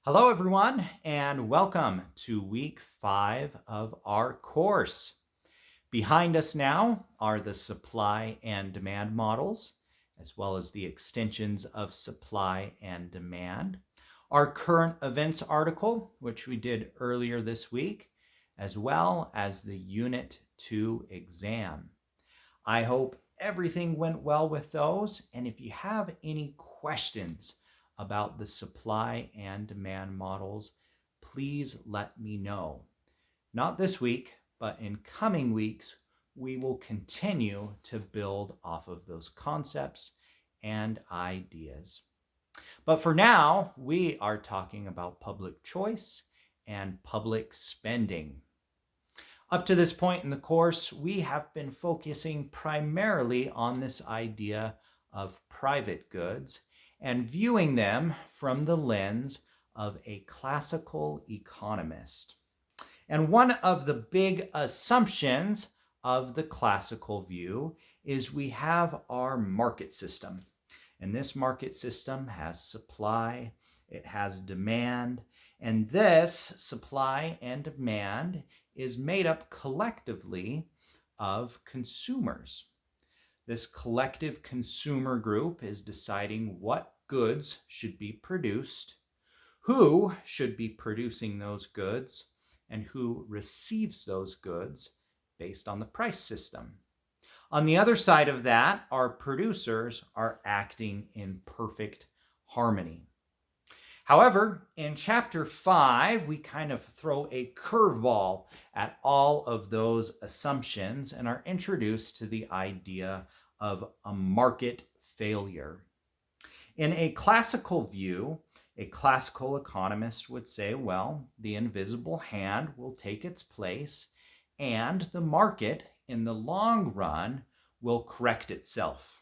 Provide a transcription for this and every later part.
Hello, everyone, and welcome to week 5 of our course. Behind us now are the supply and demand models, as well as the extensions of supply and demand, our current events article, which we did earlier this week, as well as the Unit 2 exam. I hope everything went well with those. And if you have any questions about the supply and demand models, please let me know. Not this week, but in coming weeks, we will continue to build off of those concepts and ideas. But for now, we are talking about public choice and public spending. Up to this point in the course, we have been focusing primarily on this idea of private goods and viewing them from the lens of a classical economist. And one of the big assumptions of the classical view is we have our market system. And this market system has supply, it has demand, and this supply and demand is made up collectively of consumers. This collective consumer group is deciding what goods should be produced, who should be producing those goods, and who receives those goods based on the price system. On the other side of that, our producers are acting in perfect harmony. However, in chapter 5, we kind of throw a curveball at all of those assumptions and are introduced to the idea of a market failure. In a classical view, a classical economist would say, well, the invisible hand will take its place and the market in the long run will correct itself.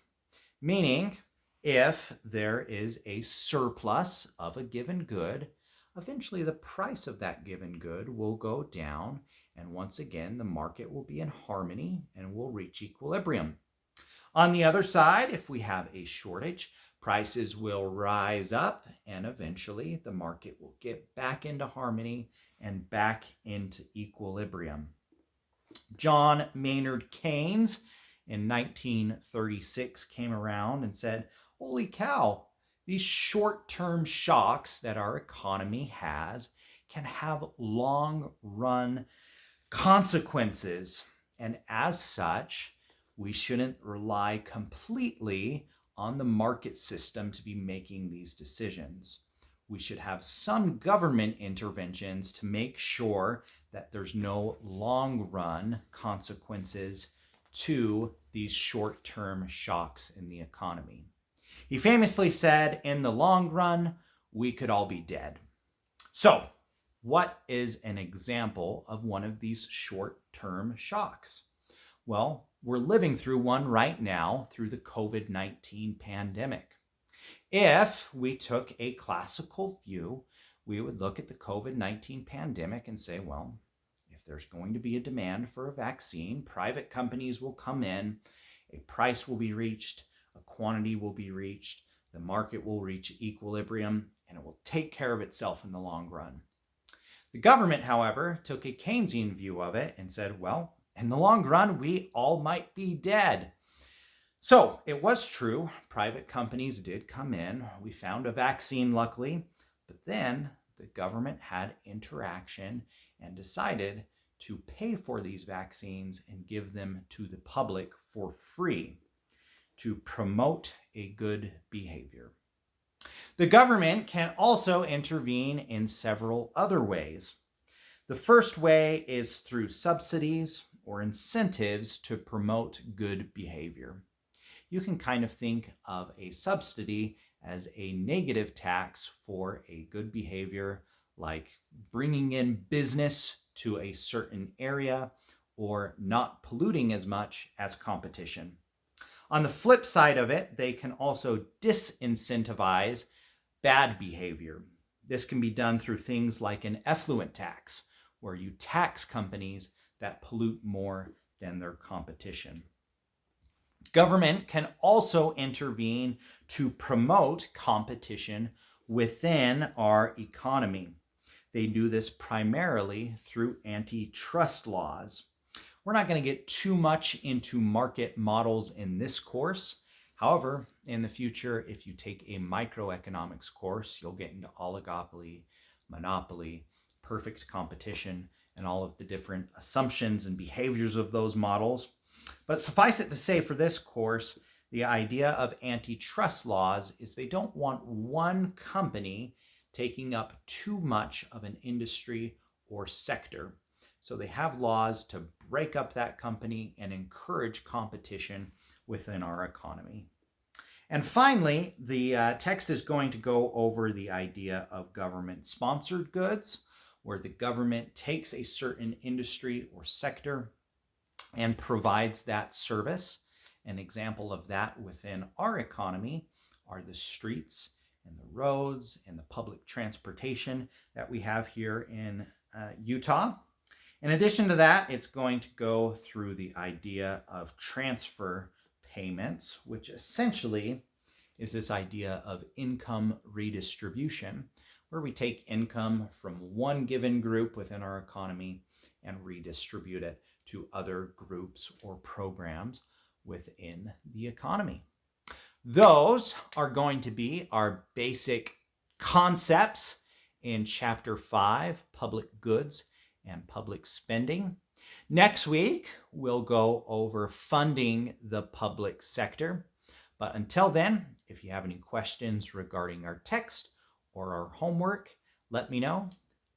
Meaning, if there is a surplus of a given good, eventually the price of that given good will go down, and once again, the market will be in harmony and will reach equilibrium. On the other side, if we have a shortage, prices will rise up, and eventually the market will get back into harmony and back into equilibrium. John Maynard Keynes in 1936 came around and said, holy cow, these short-term shocks that our economy has can have long-run consequences. And as such, we shouldn't rely completely on the market system to be making these decisions. We should have some government interventions to make sure that there's no long-run consequences to these short-term shocks in the economy. He famously said, in the long run, we could all be dead. So, what is an example of one of these short-term shocks? Well, we're living through one right now through the COVID-19 pandemic. If we took a classical view, we would look at the COVID-19 pandemic and say, well, if there's going to be a demand for a vaccine, private companies will come in, a price will be reached, a quantity will be reached, the market will reach equilibrium, and it will take care of itself in the long run. The government, however, took a Keynesian view of it and said, well, in the long run, we all might be dead. So it was true, private companies did come in. We found a vaccine, luckily, but then the government had interaction and decided to pay for these vaccines and give them to the public for free to promote a good behavior. The government can also intervene in several other ways. The first way is through subsidies or incentives to promote good behavior. You can kind of think of a subsidy as a negative tax for a good behavior, like bringing in business to a certain area or not polluting as much as competition. On the flip side of it, they can also disincentivize bad behavior. This can be done through things like an effluent tax, where you tax companies that pollute more than their competition. Government can also intervene to promote competition within our economy. They do this primarily through antitrust laws. We're not going to get too much into market models in this course. However, in the future, if you take a microeconomics course, you'll get into oligopoly, monopoly, perfect competition, and all of the different assumptions and behaviors of those models. But suffice it to say, for this course, the idea of antitrust laws is they don't want one company taking up too much of an industry or sector. So they have laws to break up that company and encourage competition within our economy. And finally, the text is going to go over the idea of government-sponsored goods, where the government takes a certain industry or sector and provides that service. An example of that within our economy are the streets and the roads and the public transportation that we have here in Utah. In addition to that, it's going to go through the idea of transfer payments, which essentially is this idea of income redistribution, where we take income from one given group within our economy and redistribute it to other groups or programs within the economy. Those are going to be our basic concepts in Chapter 5, Public Goods and Public Spending. Next week, we'll go over funding the public sector. But until then, if you have any questions regarding our text or our homework, let me know.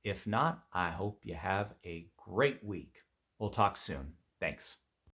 If not, I hope you have a great week. We'll talk soon. Thanks.